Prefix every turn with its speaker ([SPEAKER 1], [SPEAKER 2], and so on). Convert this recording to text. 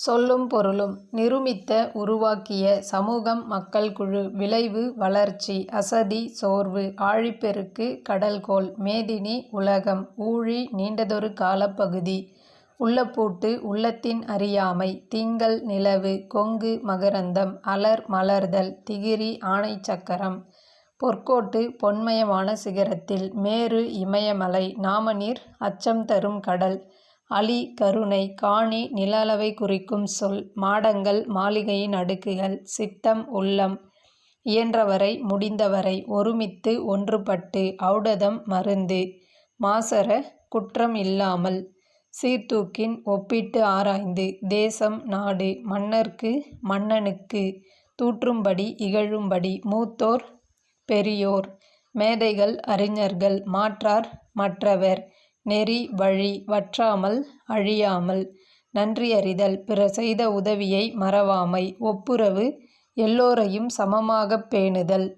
[SPEAKER 1] சொல்லும் பொருளும் நிருமித்த உருவாக்கிய சமூகம் மக்கள் குழு விளைவு வளர்ச்சி அசதி சோர்வு ஆழிப்பெருக்கு கடல்கோள் மேதினி உலகம் ஊழி நீண்டதொரு காலப்பகுதி உள்ளப்பூட்டு உள்ளத்தின் அறியாமை திங்கள் நிலவு கொங்கு மகரந்தம் அலர் மலர்தல் திகிரி ஆணைச்சக்கரம் பொற்கோட்டு பொன்மயமான சிகரத்தில் மேரு இமயமலை நாமநீர் அச்சம் தரும் கடல் அலி கருணை காணி நில அளவை குறிக்கும் சொல் மாடங்கள் மாளிகையின் அடுக்குகள் சித்தம் உள்ளம் இயன்றவரை முடிந்தவரை ஒருமித்து ஒன்றுபட்டு ஔடதம் மருந்து மாசற குற்றம் இல்லாமல் சீர்தூக்கின் ஒப்பிட்டு ஆராய்ந்து தேசம் நாடு மன்னர்க்கு மன்னனுக்கு தூற்றும்படி இகழும்படி மூத்தோர் பெரியோர் மேதைகள் அறிஞர்கள் மாற்றார் மற்றவர் நெறி வழி வற்றாமல் அழியாமல் நன்றியறிதல் பிறர் செய்த உதவியை மறவாமை ஒப்புரவு எல்லோரையும் சமமாகப் பேணுதல்